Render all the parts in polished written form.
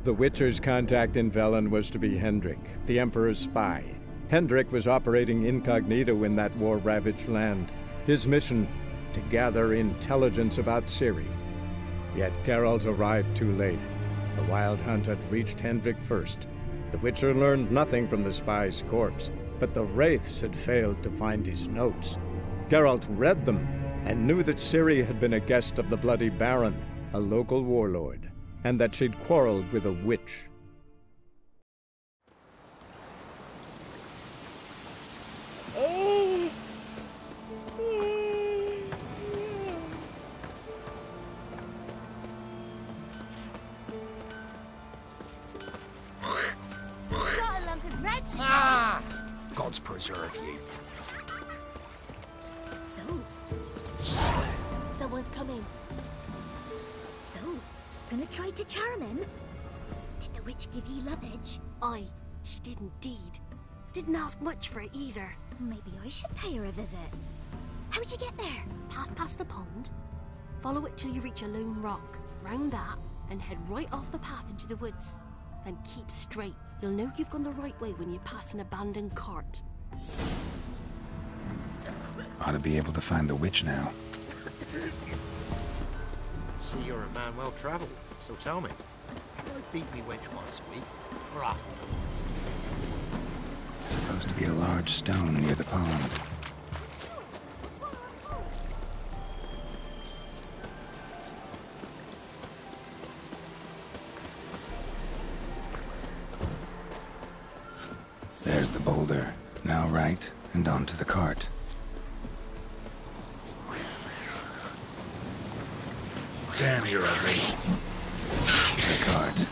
The Witcher's contact in Velen was to be Hendrik, the Emperor's spy. Hendrik was operating incognito in that war-ravaged land. His mission, to gather intelligence about Ciri. Yet Geralt arrived too late. The Wild Hunt had reached Hendrik first. The Witcher learned nothing from the spy's corpse, but the Wraiths had failed to find his notes. Geralt read them and knew that Ciri had been a guest of the Bloody Baron, a local warlord, and that she'd quarreled with a witch. Gods preserve you. So, someone's coming. So, gonna try to charm him? Did the witch give ye luggage? Aye, she did indeed. Didn't ask much for it either. Maybe I should pay her a visit. How'd you get there? Path past the pond. Follow it till you reach a lone rock. Round that, and head right off the path into the woods. Then keep straight. You'll know you've gone the right way when you pass an abandoned cart. Ought to be able to find the witch now. See, you're a man well travelled, so tell me, have I beat me witch once week, or often? Supposed to be a large stone near the pond. There's the boulder. Now right, and onto the cart. Damn, you're ugly. The cart.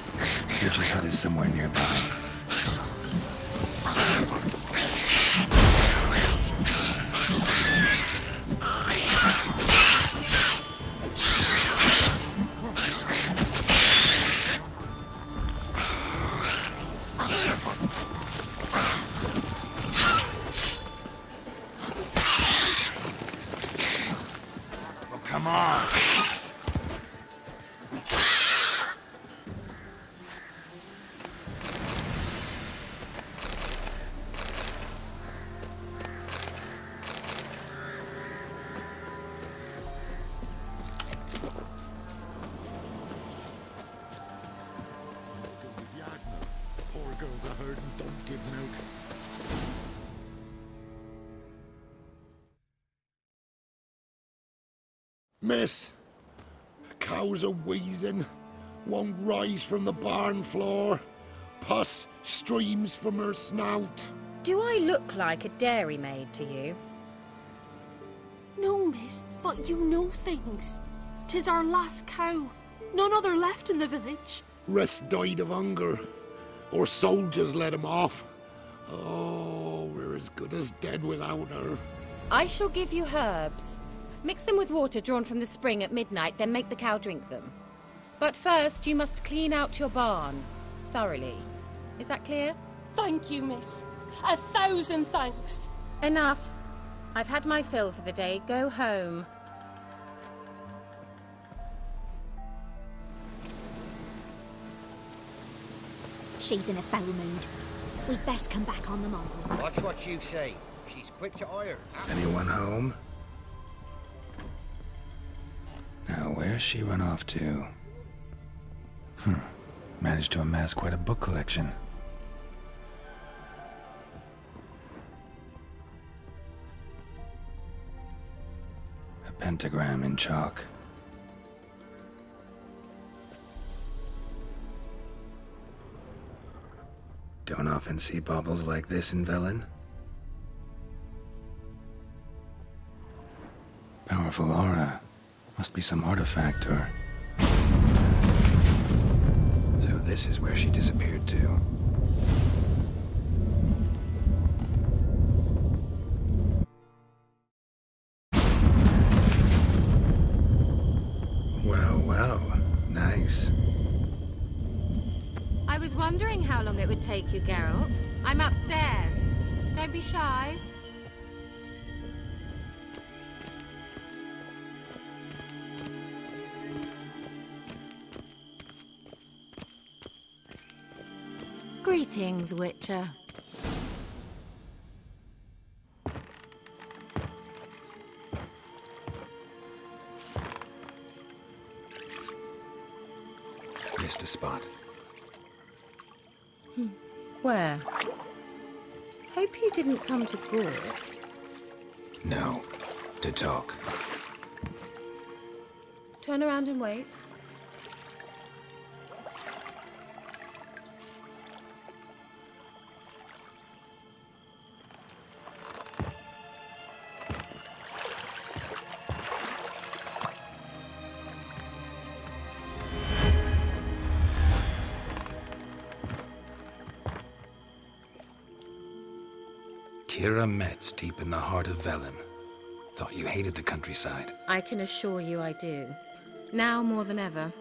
Witch's hut is somewhere nearby. Come on! Poor girls are hurt and don't give milk. Miss, cows are wheezing, won't rise from the barn floor, pus streams from her snout. Do I look like a dairymaid to you? No, miss, but you know things. 'Tis our last cow. None other left in the village. Rest died of hunger, or soldiers let him off. Oh, we're as good as dead without her. I shall give you herbs. Mix them with water drawn from the spring at midnight, then make the cow drink them. But first, you must clean out your barn. Thoroughly. Is that clear? Thank you, miss. 1,000 thanks. Enough. I've had my fill for the day. Go home. She's in a foul mood. We'd best come back on the morrow. Watch what you say. She's quick to ire. Anyone home? Now, where's she run off to? Managed to amass quite a book collection. A pentagram in chalk. Don't often see baubles like this in Velen. Powerful aura. Must be some artifact or... So this is where she disappeared to. Well, well. Nice. I was wondering how long it would take you, Geralt. I'm upstairs. Don't be shy. Greetings, Witcher. Missed a spot. Where? Hope you didn't come to Gore. No. To talk. Turn around and wait. Keira Metz, deep in the heart of Velen. Thought you hated the countryside. I can assure you I do. Now more than ever.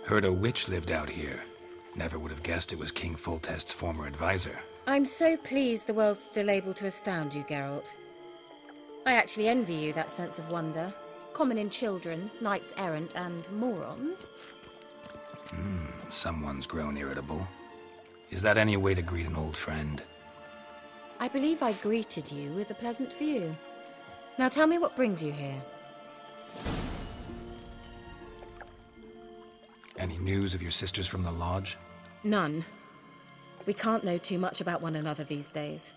Heard a witch lived out here. Never would have guessed it was King Foltest's former advisor. I'm so pleased the world's still able to astound you, Geralt. I actually envy you that sense of wonder. Common in children, knights errant, and morons. Someone's grown irritable. Is that any way to greet an old friend? I believe I greeted you with a pleasant view. Now tell me what brings you here. Any news of your sisters from the lodge? None. We can't know too much about one another these days.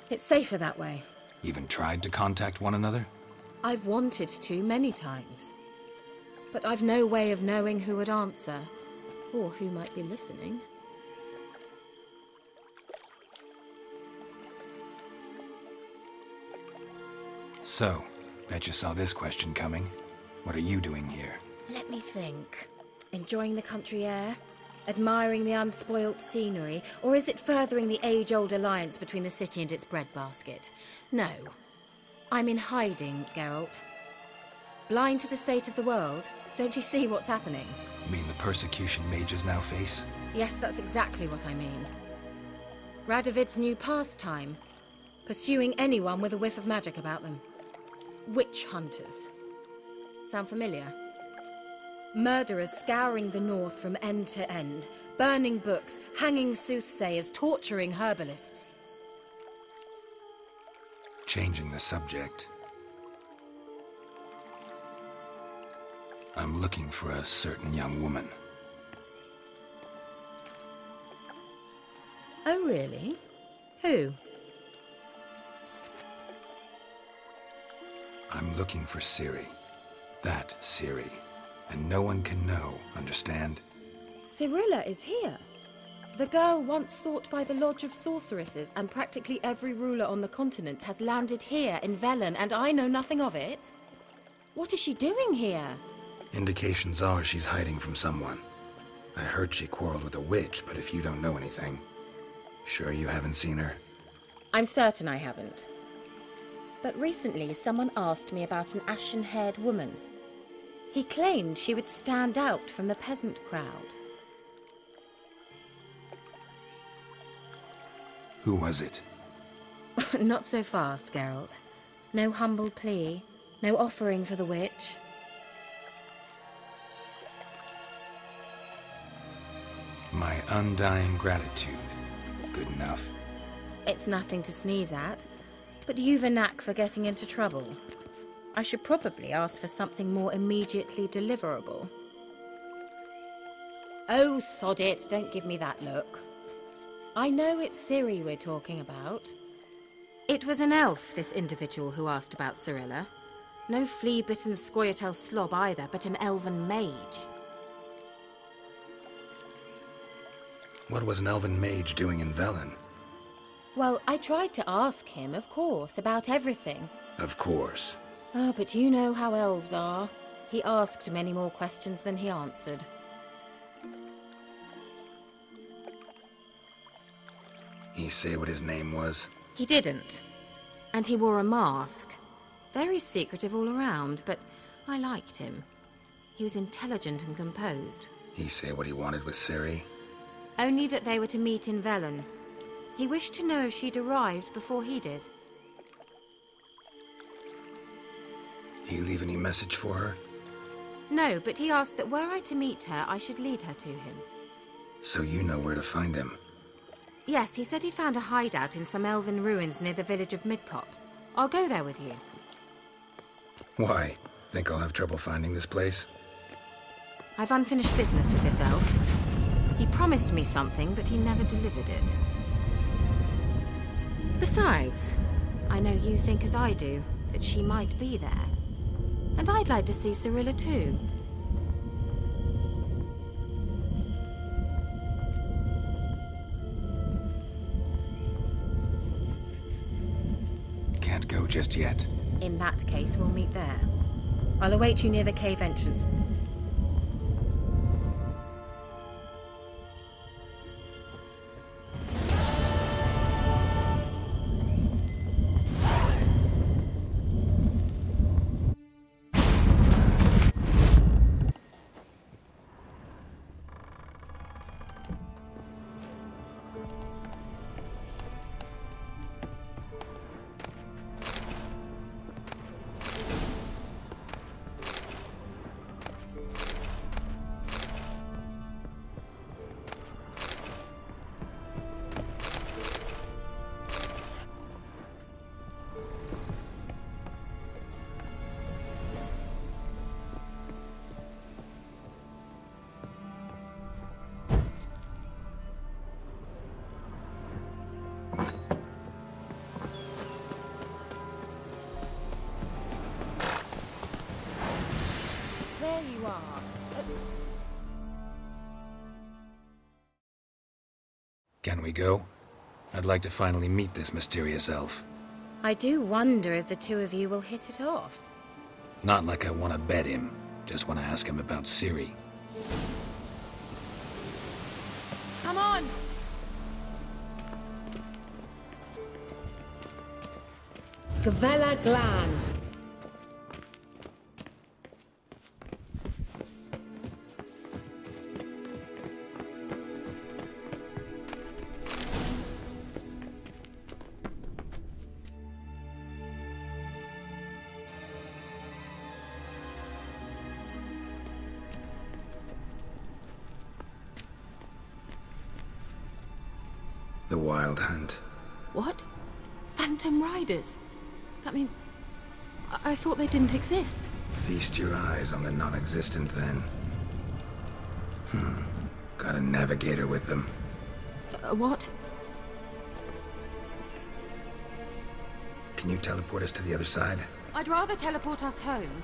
It's safer that way. Even tried to contact one another? I've wanted to many times. But I've no way of knowing who would answer, or who might be listening. So, bet you saw this question coming. What are you doing here? Let me think. Enjoying the country air? Admiring the unspoilt scenery? Or is it furthering the age-old alliance between the city and its breadbasket? No. I'm in hiding, Geralt. Blind to the state of the world? Don't you see what's happening? Mean the persecution mages now face? Yes, that's exactly what I mean. Radovid's new pastime. Pursuing anyone with a whiff of magic about them. Witch hunters. Sound familiar? Murderers scouring the north from end to end, burning books, hanging soothsayers, torturing herbalists. Changing the subject. I'm looking for a certain young woman. Oh, really? Who? I'm looking for Ciri. That Ciri. And no one can know, understand? Cirilla is here. The girl once sought by the Lodge of Sorceresses, and practically every ruler on the continent has landed here in Velen, and I know nothing of it. What is she doing here? Indications are she's hiding from someone. I heard she quarreled with a witch, but if you don't know anything, sure you haven't seen her? I'm certain I haven't. But recently someone asked me about an ashen-haired woman. He claimed she would stand out from the peasant crowd. Who was it? Not so fast, Geralt. No humble plea, no offering for the witch. My undying gratitude. Good enough. It's nothing to sneeze at, but you've a knack for getting into trouble. I should probably ask for something more immediately deliverable. Oh, sod it, don't give me that look. I know it's Ciri we're talking about. It was an elf, this individual who asked about Cirilla. No flea-bitten Scoia'tael slob either, but an elven mage. What was an elven mage doing in Velen? Well, I tried to ask him, of course, about everything. Of course. Oh, but you know how elves are. He asked many more questions than he answered. He say what his name was? He didn't. And he wore a mask. Very secretive all around, but I liked him. He was intelligent and composed. He say what he wanted with Ciri? Only that they were to meet in Velen. He wished to know if she'd arrived before he did. He leave any message for her? No, but he asked that were I to meet her, I should lead her to him. So you know where to find him? Yes, he said he'd found a hideout in some elven ruins near the village of Midcopse. I'll go there with you. Why? Think I'll have trouble finding this place? I've unfinished business with this elf. He promised me something, but he never delivered it. Besides, I know you think as I do, that she might be there. And I'd like to see Cyrilla too. Can't go just yet. In that case, we'll meet there. I'll await you near the cave entrance. There you are. Can we go? I'd like to finally meet this mysterious elf. I do wonder if the two of you will hit it off. Not like I want to bet him. Just want to ask him about Ciri. Come on! Gavella Glan. The Wild Hunt. What? Phantom Riders? That means... I thought they didn't exist. Feast your eyes on the non-existent then. Got a navigator with them. What? Can you teleport us to the other side? I'd rather teleport us home.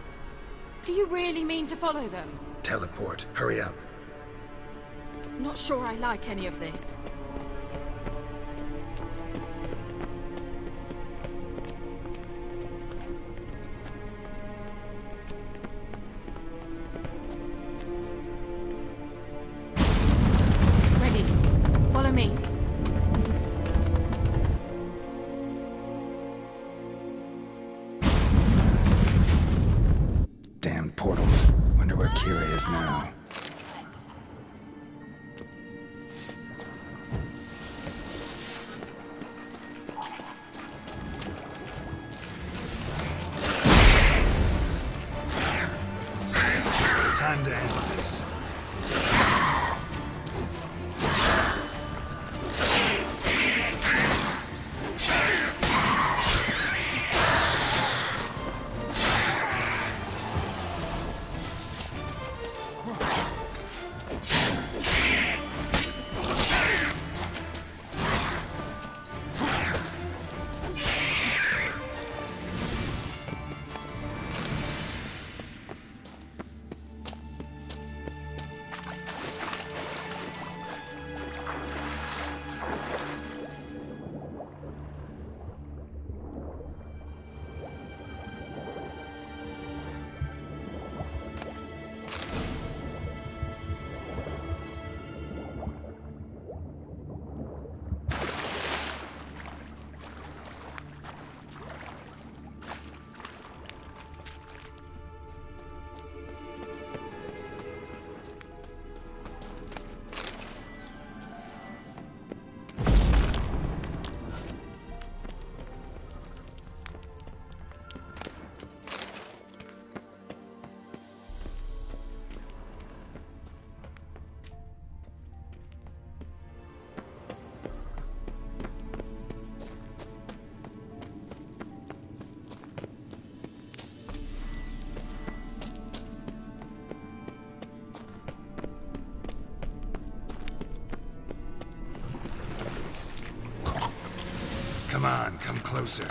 Do you really mean to follow them? Teleport. Hurry up. Not sure I like any of this. Ready. Follow me. Damned portals. Wonder where Keira is now. Time to end this. Come on, come closer.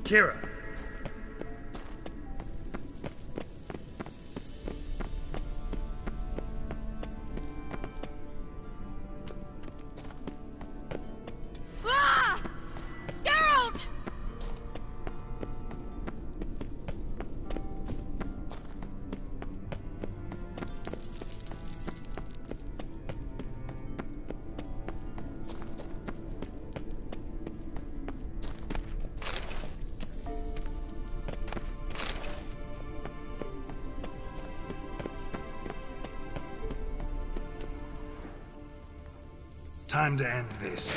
Keira! Ah! Geralt! Time to end this.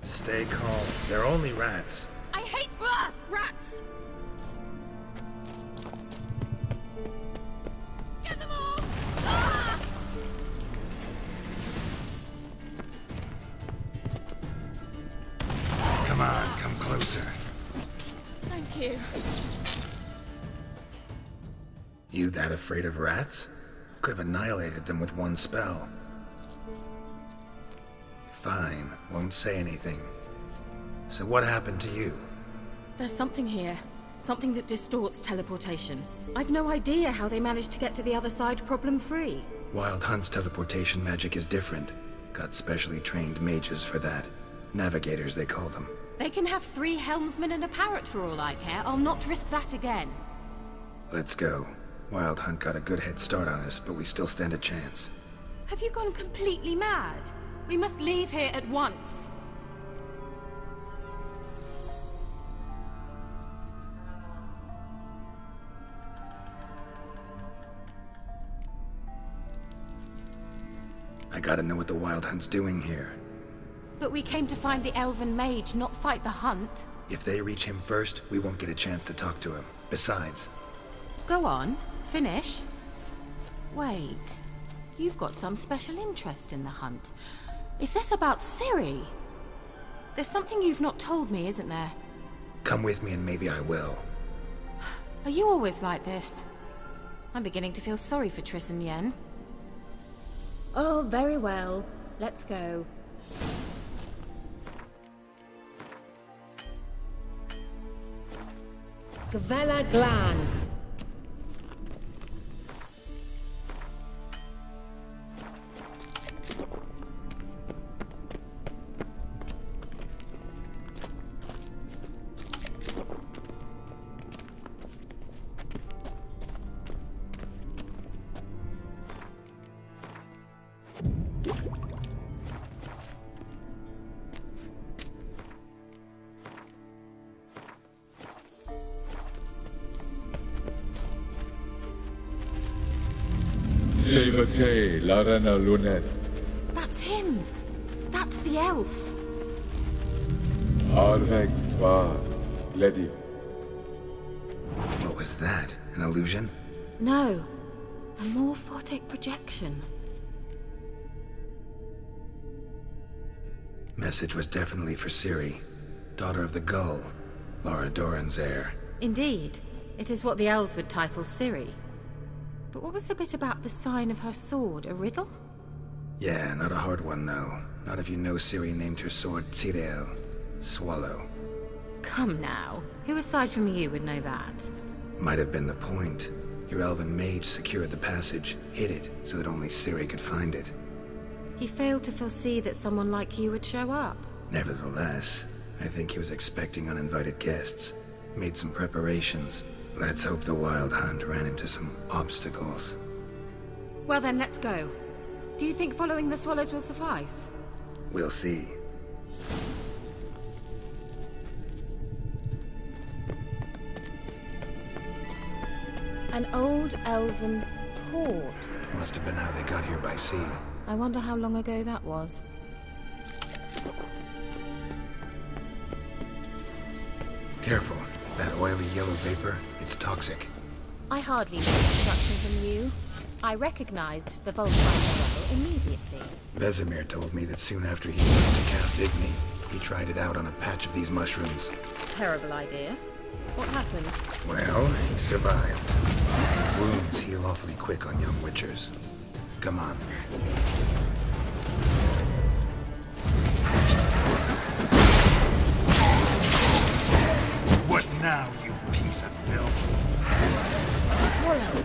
Stay calm. They're only rats. I hate rats! Get them all! Ah! Come on, come closer. Thank you. You that afraid of rats? Could have annihilated them with one spell. Fine, won't say anything. So what happened to you? There's something here. Something that distorts teleportation. I've no idea how they managed to get to the other side problem-free. Wild Hunt's teleportation magic is different. Got specially trained mages for that. Navigators, they call them. They can have 3 helmsmen and a parrot for all I care. I'll not risk that again. Let's go. Wild Hunt got a good head start on us, but we still stand a chance. Have you gone completely mad? We must leave here at once. I gotta know what the Wild Hunt's doing here. But we came to find the elven mage, not fight the hunt. If they reach him first, we won't get a chance to talk to him. Besides... Go on. Finish. Wait. You've got some special interest in the hunt. Is this about Ciri? There's something you've not told me, isn't there? Come with me and maybe I will. Are you always like this? I'm beginning to feel sorry for Triss and Yen. Oh, very well. Let's go. Gavella Glan. Sevate Larena Lunet. That's him. That's the elf. Arveg Tva Glediv. What was that? An illusion? No. A morphotic projection. Message was definitely for Ciri, daughter of the Gull, Lara Doran's heir. Indeed. It is what the elves would title Ciri. But what was the bit about the sign of her sword? A riddle? Yeah, not a hard one, though. Not if you know Ciri named her sword Tirel, Swallow. Come now. Who aside from you would know that? Might have been the point. Your elven mage secured the passage, hid it, so that only Ciri could find it. He failed to foresee that someone like you would show up. Nevertheless, I think he was expecting uninvited guests. Made some preparations. Let's hope the Wild Hunt ran into some obstacles. Well then, let's go. Do you think following the swallows will suffice? We'll see. An old elven port. Must have been how they got here by sea. I wonder how long ago that was. Careful. That oily yellow vapor, it's toxic. I hardly need instruction from you. I recognized the Voltron arrow immediately. Vesemir told me that soon after he learned to cast Igni, he tried it out on a patch of these mushrooms. Terrible idea. What happened? Well, he survived. Wounds heal awfully quick on young witchers. Come on. What now, you piece of filth? Swallow.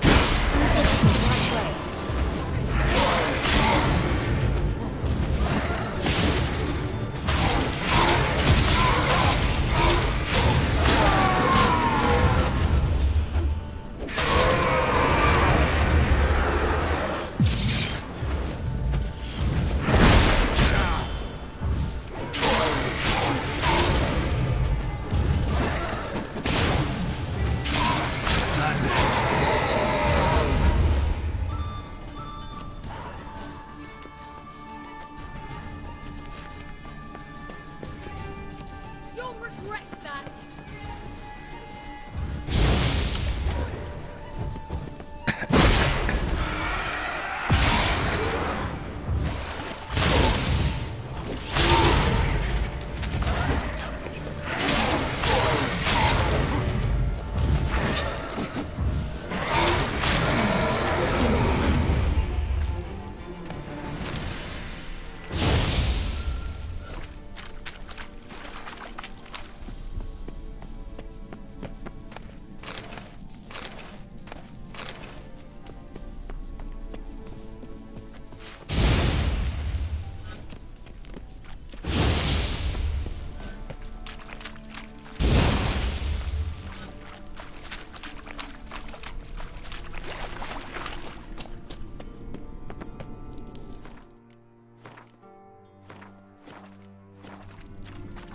Right way.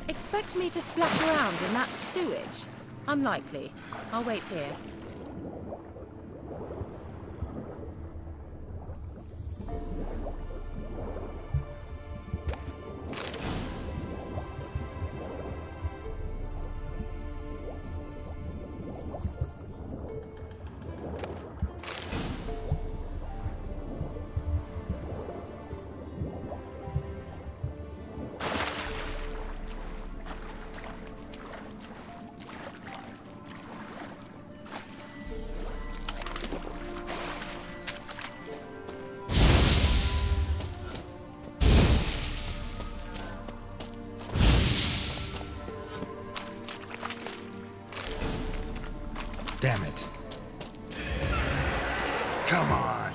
Expect me to splash around in that sewage? Unlikely. I'll wait here. Damn it. Come on.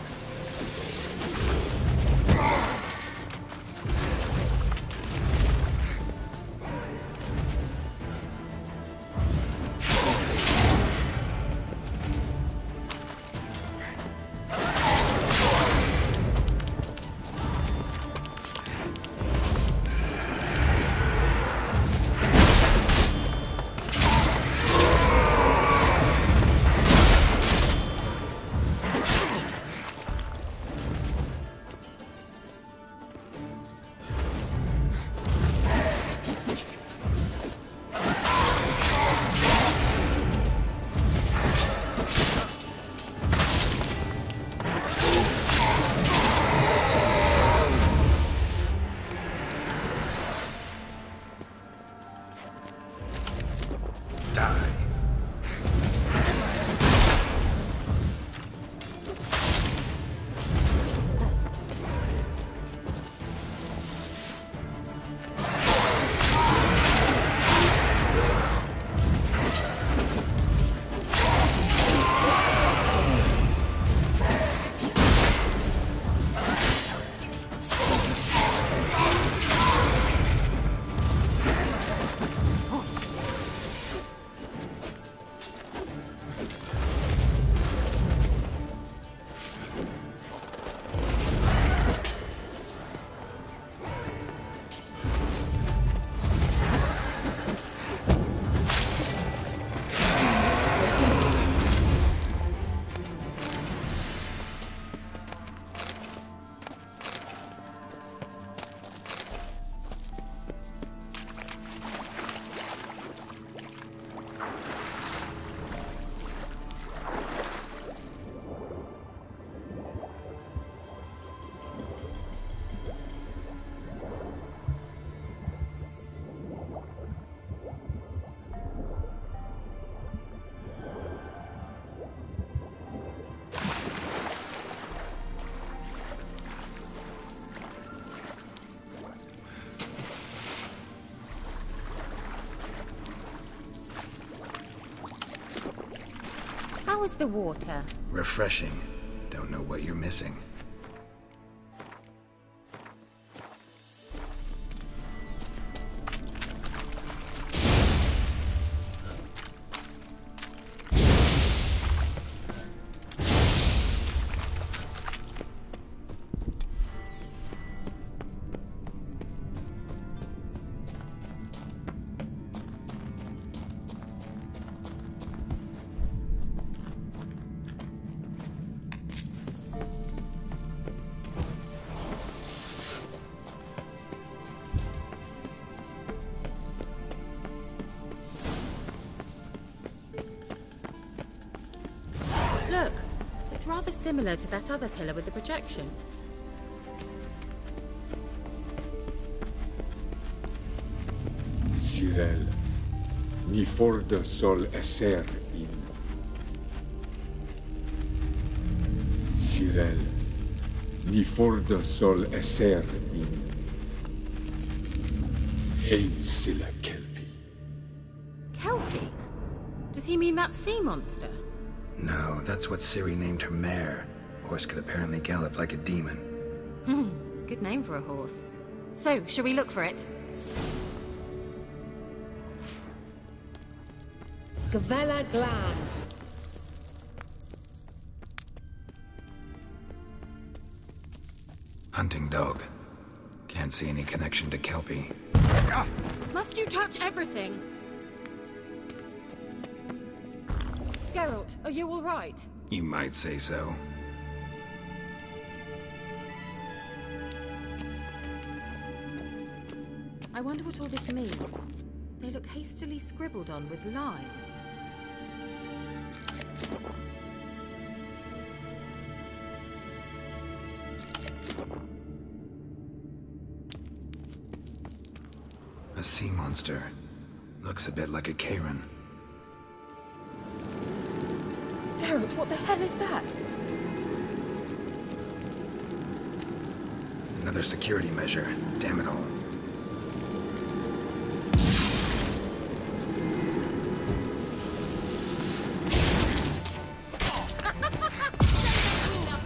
was the water? Refreshing. Don't know what you're missing. Look, it's rather similar to that other pillar with the projection. Cyril, ni forda sol esser in. Cyril, ni forda sol esser in. Ein silla kelpie. Kelpie? Does he mean that sea monster? No, that's what Ciri named her mare. Horse could apparently gallop like a demon. Good name for a horse. So, shall we look for it? Gavella Glan. Hunting dog. Can't see any connection to Kelpie. Must you touch everything? Geralt, are you all right? You might say so. I wonder what all this means. They look hastily scribbled on with lime. A sea monster. Looks a bit like a Karen. Geralt, what the hell is that? Another security measure. Damn it all.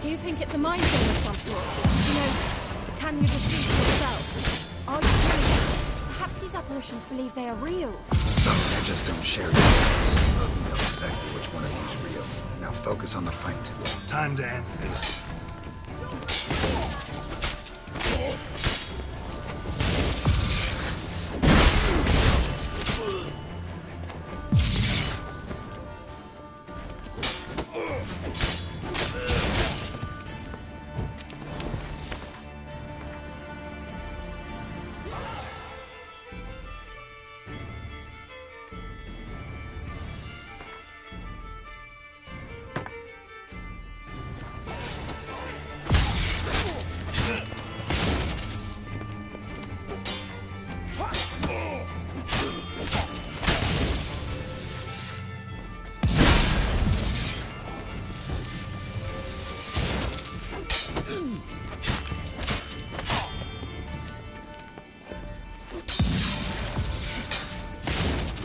Do you think it's a mind thing of some sort? You know, can you defeat yourself? Are you really? Perhaps these apparitions believe they are real. Some that just don't share the news. We know exactly which one of you is real. Now focus on the fight. Time to end this.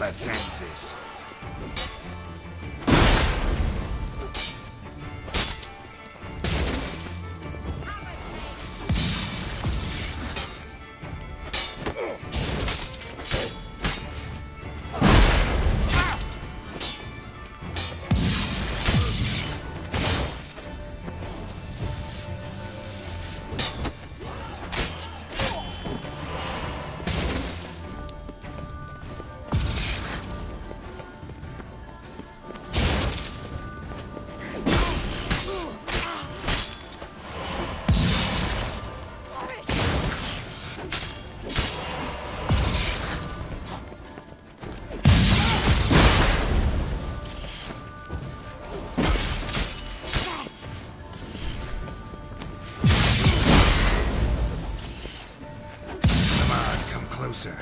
Let's end this. Closer.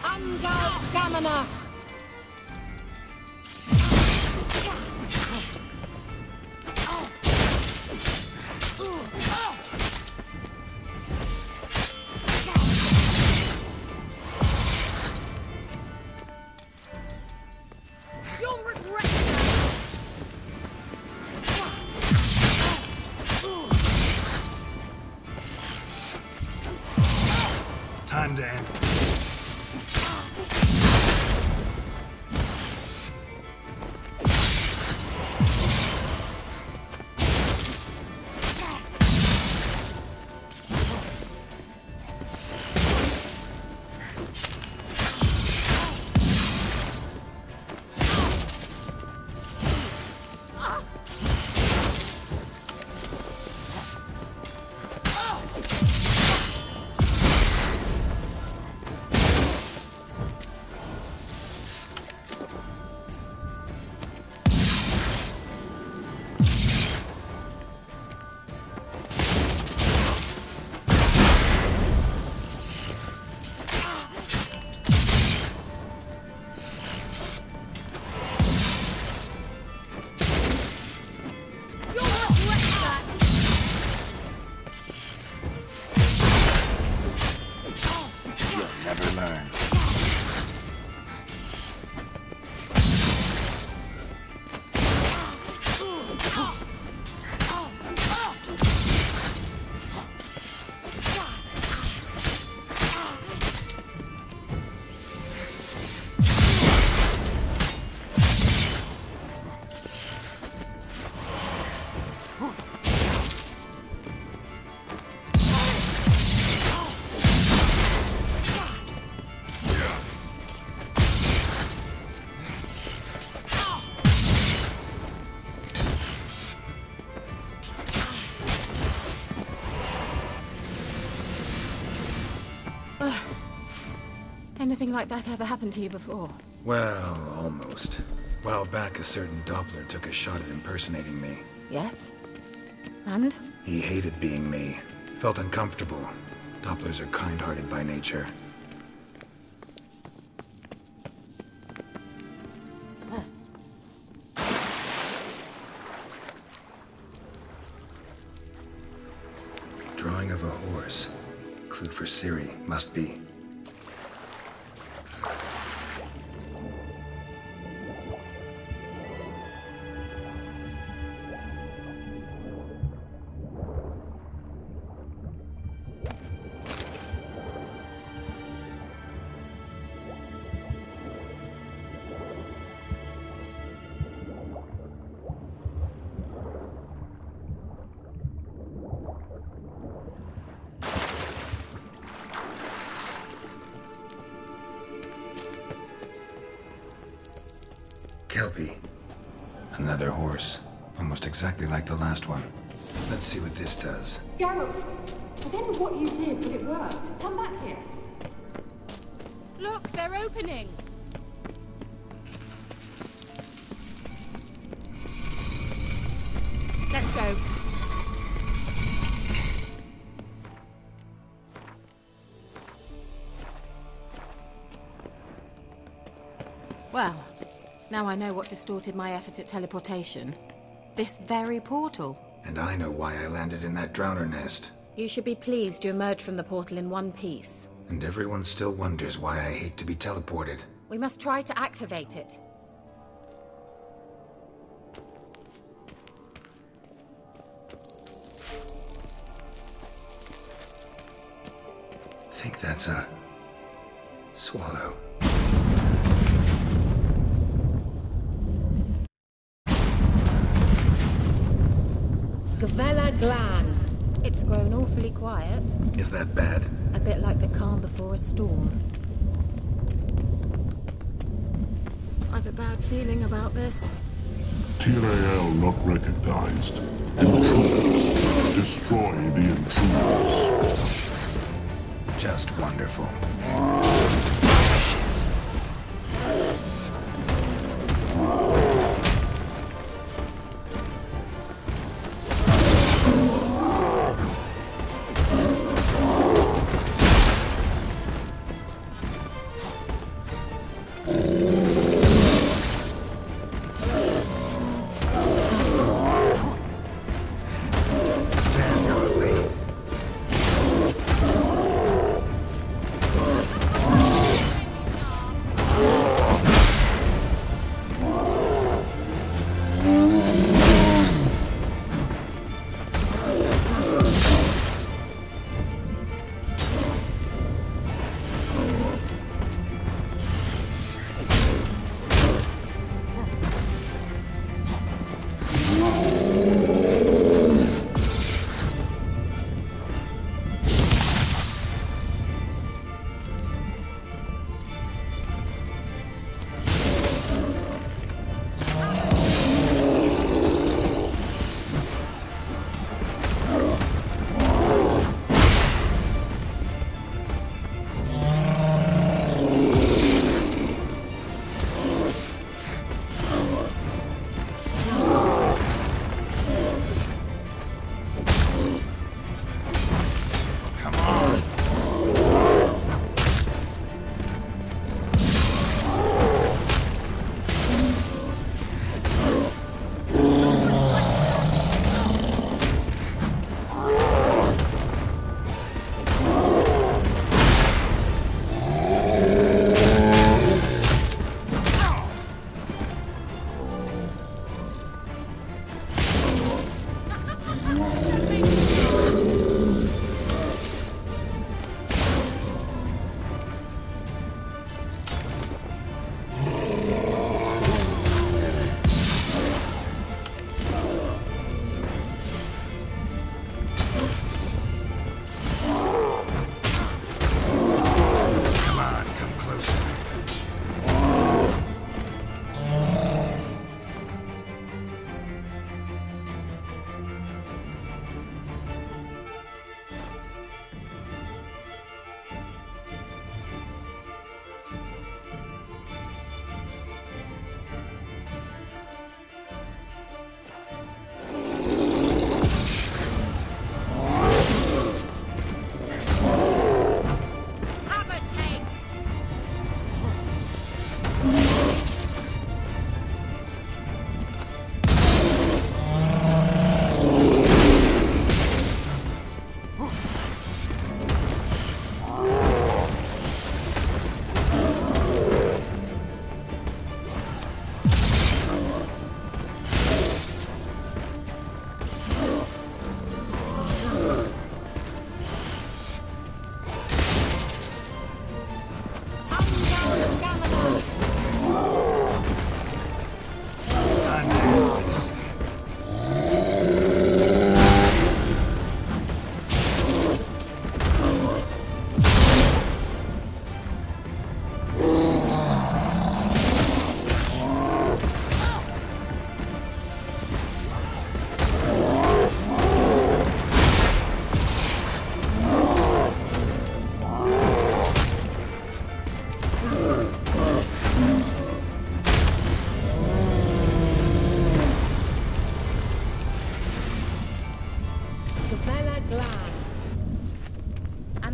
Angal Stamina! Time to end this. Anything like that ever happened to you before? Well, almost. A while back, a certain Doppler took a shot at impersonating me. Yes? And? He hated being me. Felt uncomfortable. Dopplers are kind-hearted by nature. Drawing of a horse. Clue for Ciri, must be. Kelpie. Another horse. Almost exactly like the last one. Let's see what this does. Geralt, I don't know what you did, but it worked. Come back here. Look, they're opening! Let's go. Well, now I know what distorted my effort at teleportation. This very portal. And I know why I landed in that drowner nest. You should be pleased you emerged from the portal in one piece. And everyone still wonders why I hate to be teleported. We must try to activate it. I think that's a swallow. Gavella Glan. It's grown awfully quiet. Is that bad? A bit like the calm before a storm. I've a bad feeling about this. Tyrael not recognized. Intruders. Destroy the intruders. Just wonderful.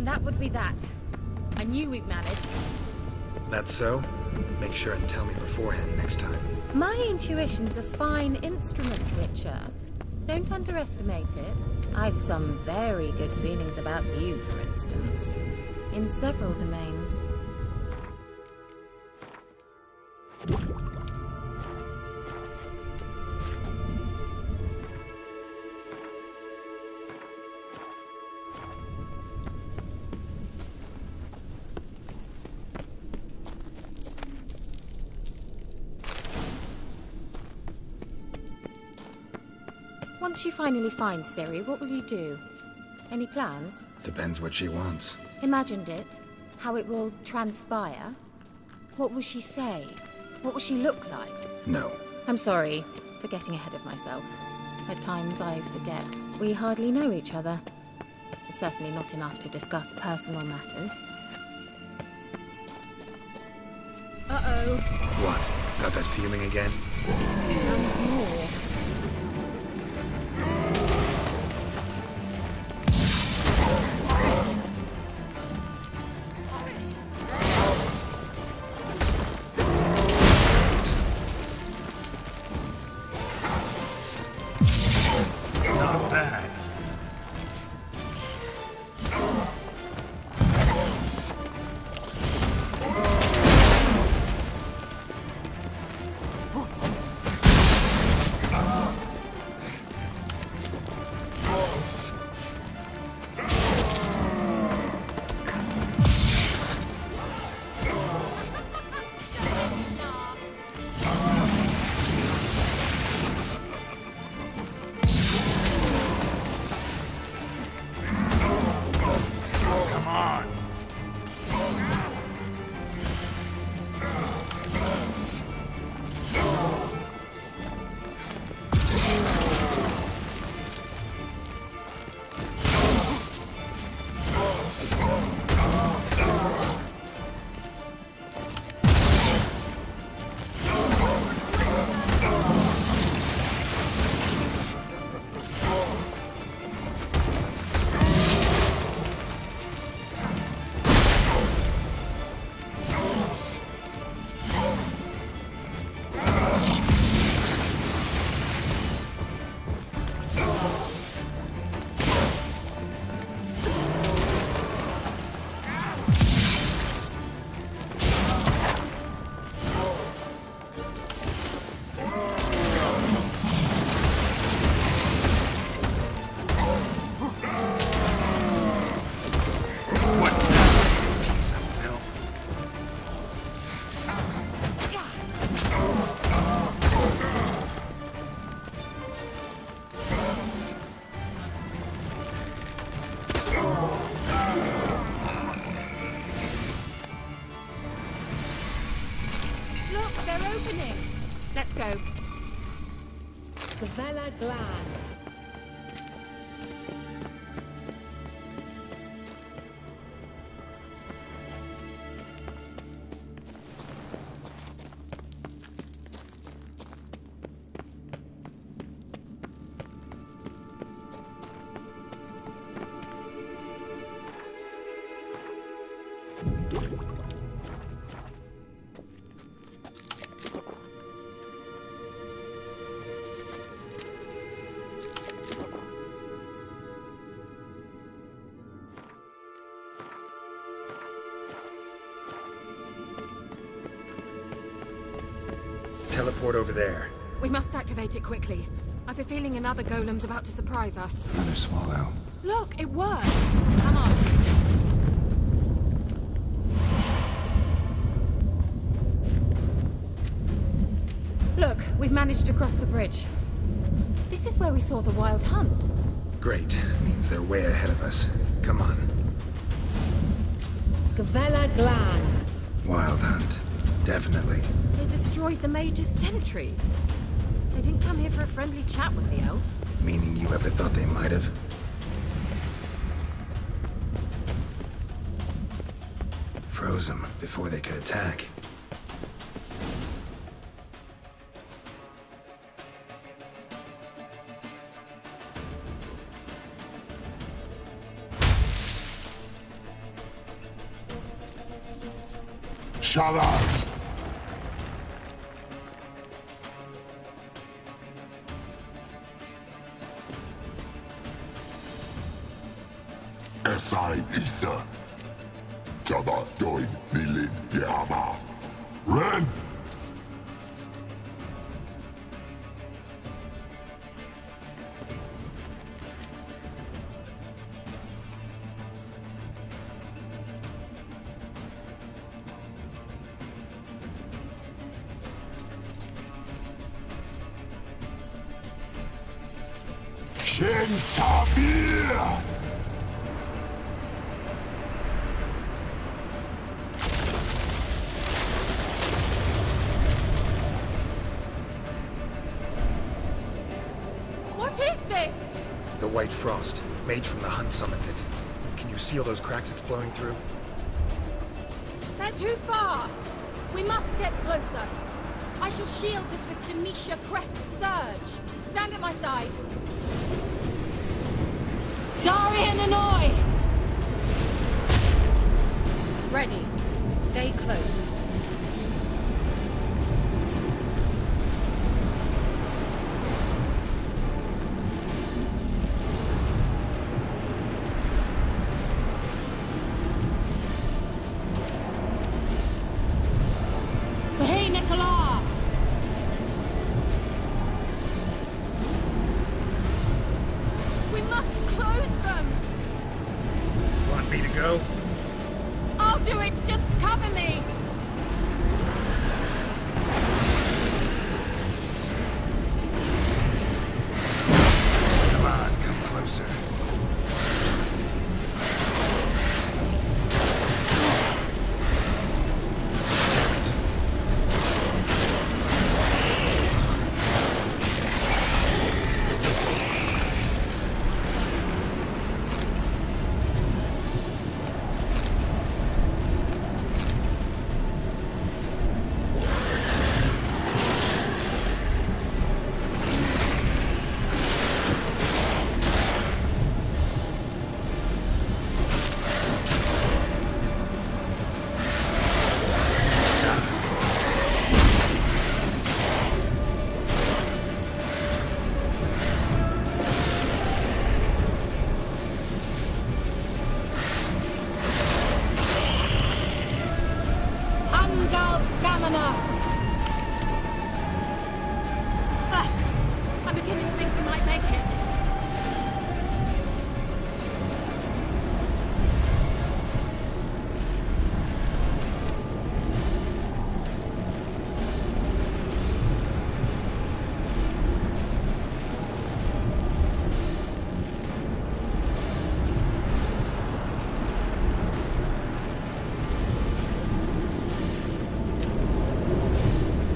that would be that. I knew we'd manage. That's so? Make sure and tell me beforehand next time. My intuition's a fine instrument, Witcher. Don't underestimate it. I've some very good feelings about you, for instance. In several domains. Once you finally find Ciri, what will you do? Any plans? Depends what she wants. Imagined it? How it will transpire? What will she say? What will she look like? No. I'm sorry for getting ahead of myself. At times I forget. We hardly know each other. Certainly not enough to discuss personal matters. Uh-oh. What? Got that feeling again? And more. Not bad. They're opening. Let's go. Keira Metz. Teleport over there. We must activate it quickly. I've a feeling another golem's about to surprise us. Another swallow. Look, it worked! Come on. Look, we've managed to cross the bridge. This is where we saw the wild hunt. Great. Means they're way ahead of us. Come on. Keira Metz. Wild hunt. Definitely. They destroyed the Mage's sentries. They didn't come here for a friendly chat with the elf. Meaning you ever thought they might have? Froze them before they could attack. each other! Esain Isa. Tada doin nilin piama. Ren! Shentabir! What is this? The white frost, made from the Hunt Summit pit. Can you seal those cracks it's blowing through? They're too far. We must get closer. I shall shield us with Demetia Crest's surge. Stand at my side. Darian and Oi! Ready. Stay close. Hey, Nicola! We must close them! Want me to go? I'll do it! Just cover me! Come on, come closer. I'm beginning to think we might make it.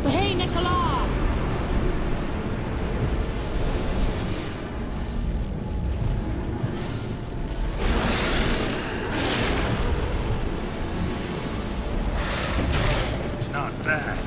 Hey, Nicola! Not bad.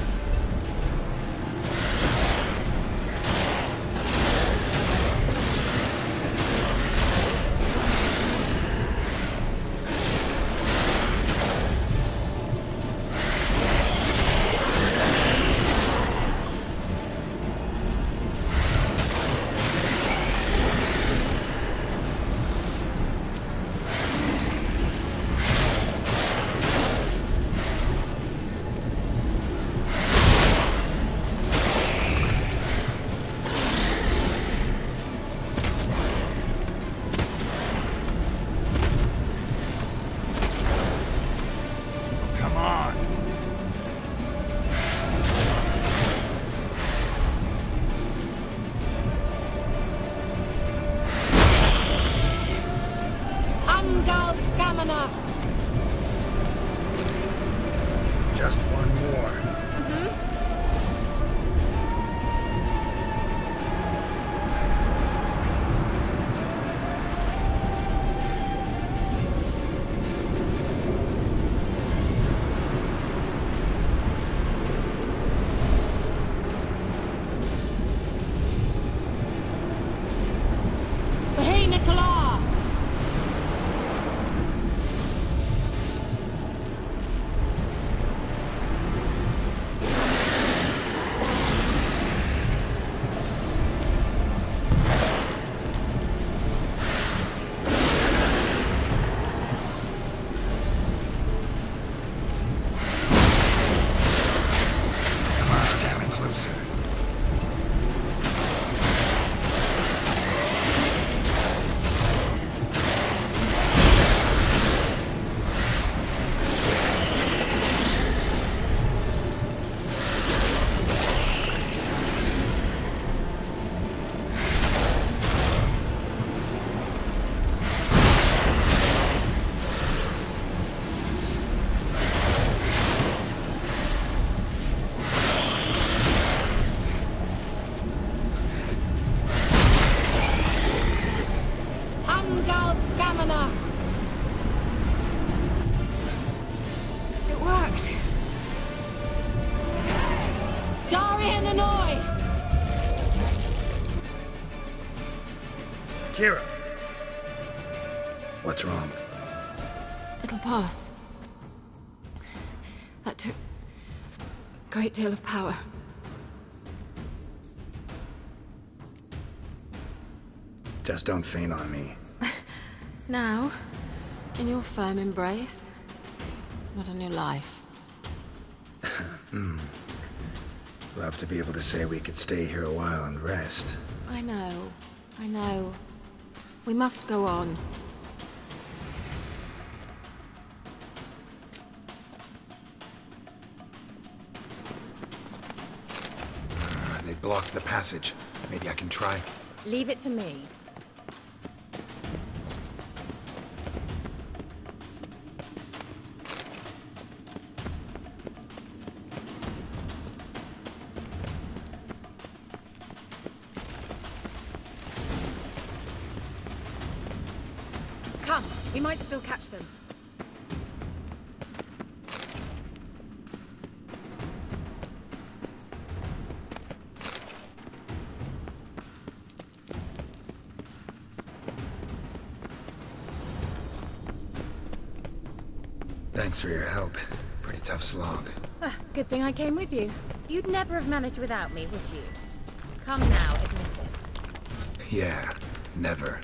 Come on. Angal Stamina! Just one more. Hey, Nicola! Keira! What's wrong? It'll pass. That took a great deal of power. Just don't faint on me. Now, in your firm embrace, not a new life. Love to be able to say we could stay here a while and rest. I know. We must go on. They blocked the passage. Maybe I can try. Leave it to me. Come, we might still catch them. Thanks for your help. Pretty tough slog. Good thing I came with you. You'd never have managed without me, would you? Come now, admit it. Yeah, never.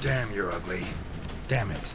Damn, you're ugly. Damn it.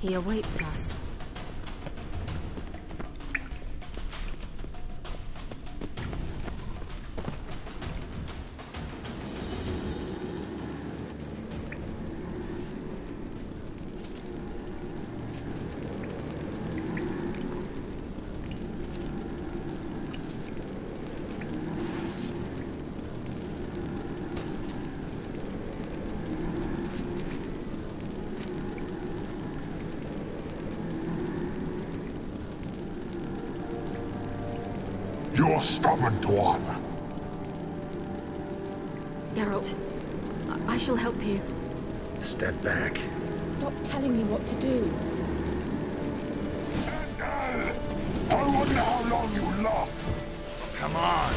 He awaits us. You're stubborn, Dwan. Geralt, I shall help you. Step back. Stop telling me what to do. I wonder how long you last. Come on.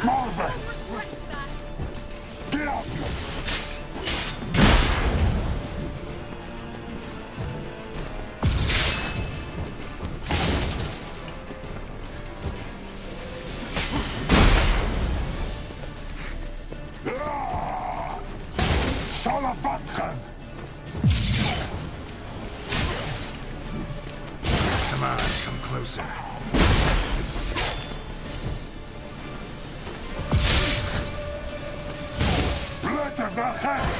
Marva! Get up! Salavatkan! Come on, come closer. Blood of the hand!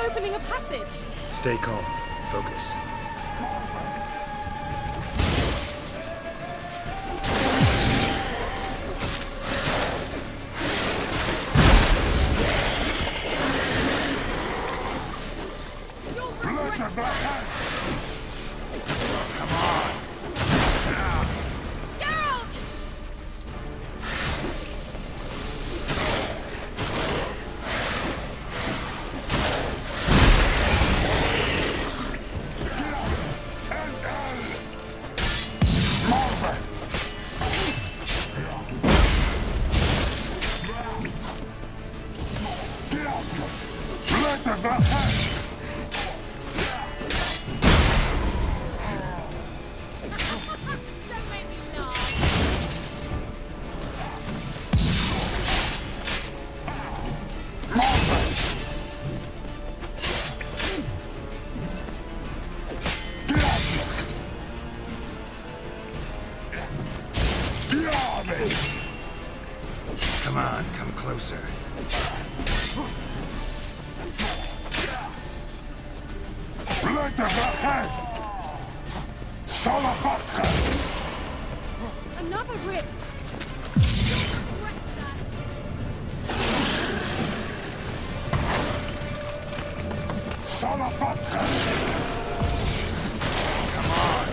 opening a passage! Stay calm. Focus. Come on, come closer. Another rift! Come on.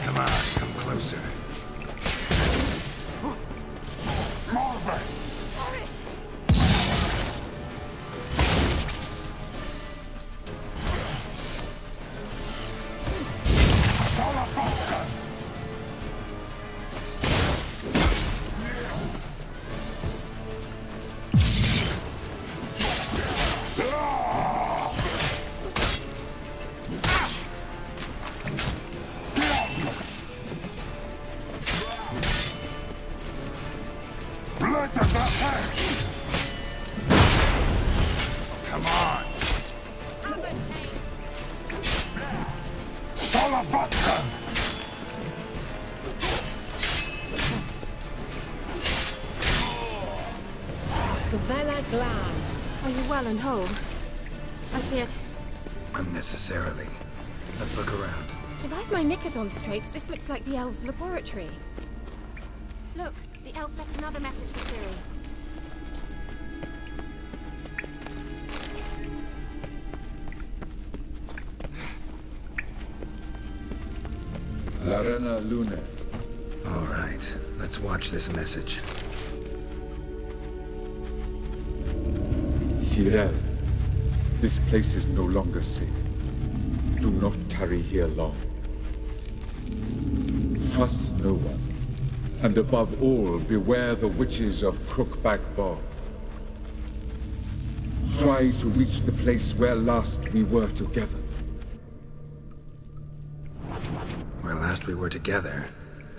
Come on, come closer. Come on. Vela Glan. Are you well and whole? I feared... Unnecessarily. Let's look around. If I've my knickers on straight, this looks like the elves' laboratory. Look, the elf left another message for Ciri. Larena Lune. All right, let's watch this message. Tyrell, this place is no longer safe. Do not tarry here long. Trust no one. And above all, beware the witches of Crookback Bog. Try to reach the place where last we were together. Where last we were together,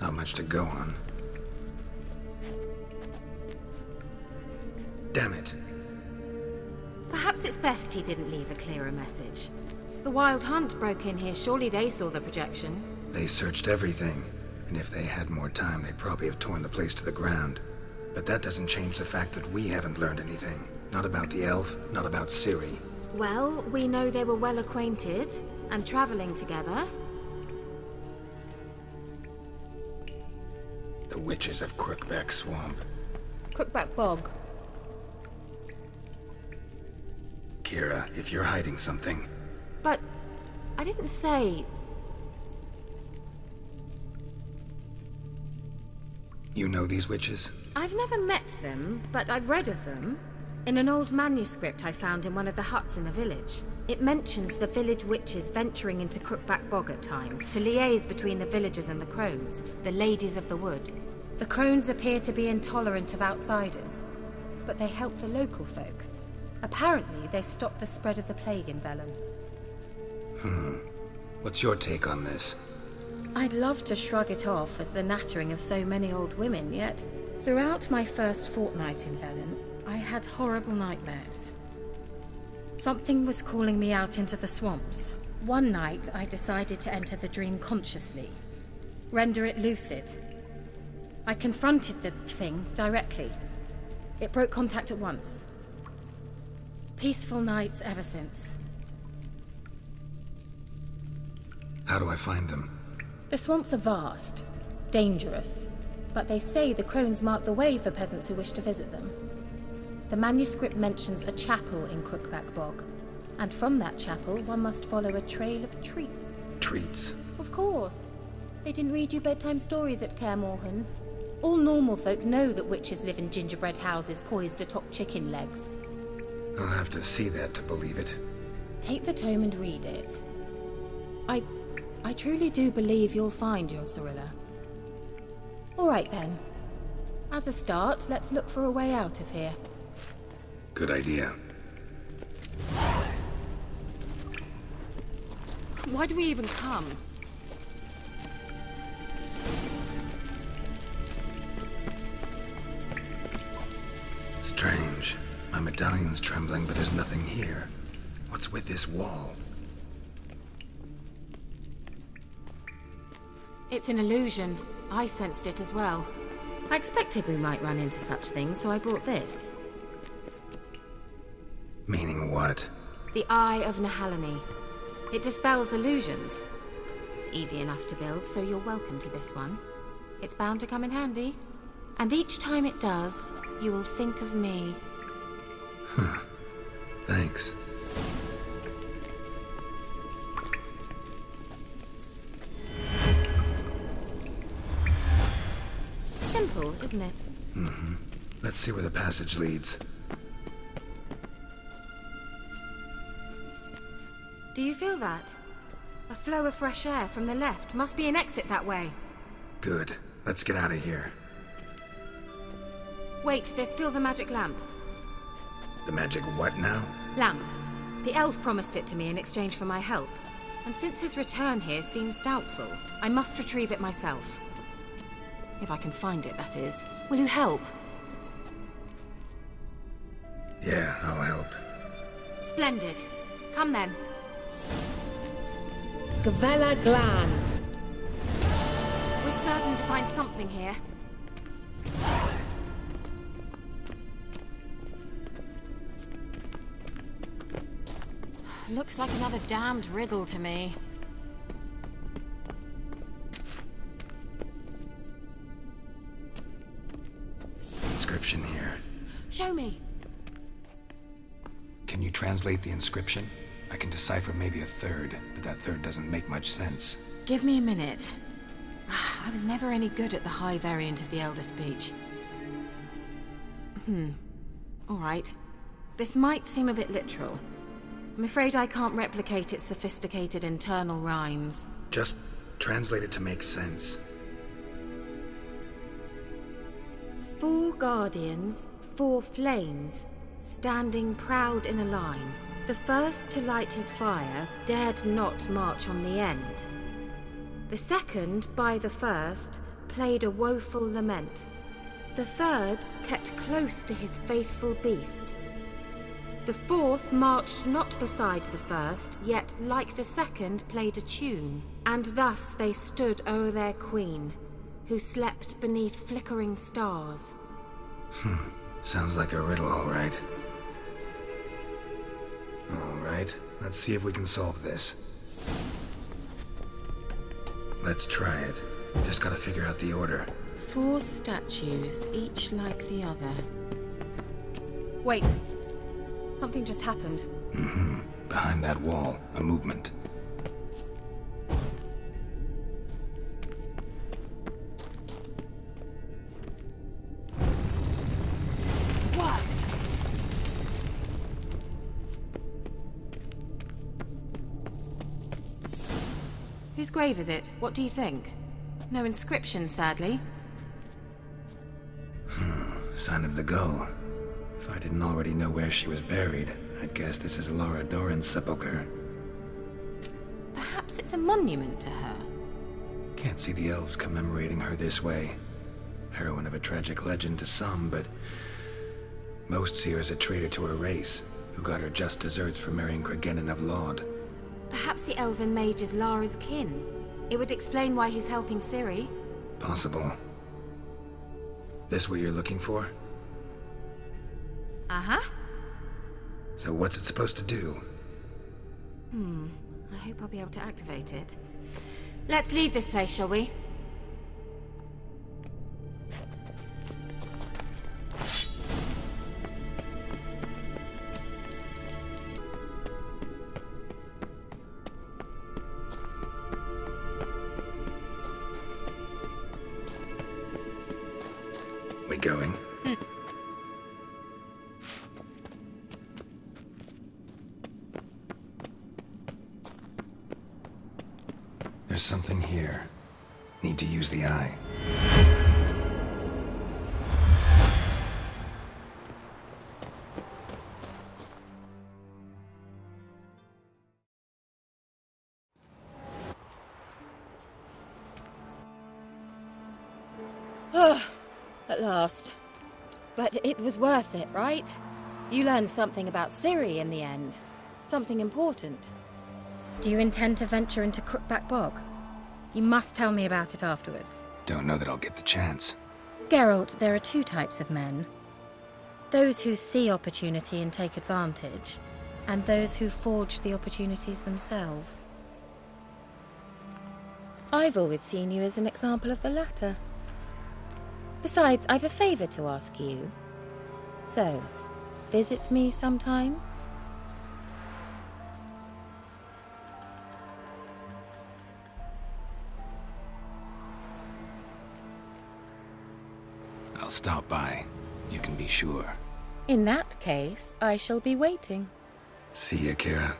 not much to go on. Damn it. Perhaps it's best he didn't leave a clearer message. The Wild Hunt broke in here. Surely they saw the projection. They searched everything, and if they had more time, they'd probably have torn the place to the ground. But that doesn't change the fact that we haven't learned anything. Not about the elf, not about Ciri. Well, we know they were well acquainted and traveling together. The witches of Crookback Swamp. Crookback Bog. Keira, if you're hiding something... But I didn't say... You know these witches? I've never met them, but I've read of them. In an old manuscript I found in one of the huts in the village. It mentions the village witches venturing into Crookback Bog at times to liaise between the villagers and the crones, the ladies of the wood. The crones appear to be intolerant of outsiders, but they help the local folk. Apparently, they stopped the spread of the plague in Velen. What's your take on this? I'd love to shrug it off as the nattering of so many old women, yet throughout my first fortnight in Velen, I had horrible nightmares. Something was calling me out into the swamps. One night, I decided to enter the dream consciously, render it lucid. I confronted the thing directly. It broke contact at once. Peaceful nights ever since. How do I find them? The swamps are vast, dangerous, but they say the crones mark the way for peasants who wish to visit them. The manuscript mentions a chapel in Crookback Bog, and from that chapel one must follow a trail of treats. Treats? Of course. They didn't read you bedtime stories at Kaer Morhen. All normal folk know that witches live in gingerbread houses poised atop chicken legs. I'll have to see that to believe it. Take the tome and read it. I truly do believe you'll find your Cirilla. All right then. As a start, let's look for a way out of here. Good idea. Why do we even come? Strange. My medallion's trembling, but there's nothing here. What's with this wall? It's an illusion. I sensed it as well. I expected we might run into such things, so I brought this. Meaning what? The Eye of Nehaleni. It dispels illusions. It's easy enough to build, so you're welcome to this one. It's bound to come in handy. And each time it does, you will think of me. Thanks. Simple, isn't it? Let's see where the passage leads. Do you feel that? A flow of fresh air from the left. Must be an exit that way. Good. Let's get out of here. Wait, there's still the magic lamp. The magic what now? Lamp. The elf promised it to me in exchange for my help. And since his return here seems doubtful, I must retrieve it myself. If I can find it, that is. Will you help? Yeah, I'll help. Splendid. Come then. Gavella Glan. We're certain to find something here. Looks like another damned riddle to me. Inscription here. Show me. Can you translate the inscription? I can decipher maybe a third, but that third doesn't make much sense. Give me a minute. I was never any good at the high variant of the Elder Speech. All right. This might seem a bit literal. I'm afraid I can't replicate its sophisticated internal rhymes. Just translate it to make sense. 4 guardians, 4 flames, standing proud in a line. The first to light his fire dared not march on the end. The second, by the first, played a woeful lament. The third kept close to his faithful beast. The fourth marched not beside the first, yet, like the second, played a tune. And thus they stood o'er their queen, who slept beneath flickering stars. Sounds like a riddle, all right. All right, let's see if we can solve this. Let's try it. Just gotta figure out the order. 4 statues, each like the other. Wait. Something just happened. Behind that wall, a movement. Whose grave is it? What do you think? No inscription, sadly. Sign of the gull. If I didn't already know where she was buried, I'd guess this is Laura Doran's sepulchre. Perhaps it's a monument to her. Can't see the elves commemorating her this way. Heroine of a tragic legend to some, but most see her as a traitor to her race, who got her just deserts for marrying Cregennan of Laud. Perhaps the elven mage is Lara's kin. It would explain why he's helping Ciri. Possible. This what you're looking for? Uh-huh. So what's it supposed to do? I hope I'll be able to activate it. Let's leave this place, shall we? We going? There's something here. Need to use the eye. At last. But it was worth it, right? You learned something about Ciri in the end. Something important. Do you intend to venture into Crookback Bog? You must tell me about it afterwards. Don't know that I'll get the chance. Geralt, there are two types of men. Those who see opportunity and take advantage, and those who forge the opportunities themselves. I've always seen you as an example of the latter. Besides, I've a favour to ask you. So, visit me sometime? I'll stop by. You can be sure. In that case, I shall be waiting. See ya, Keira.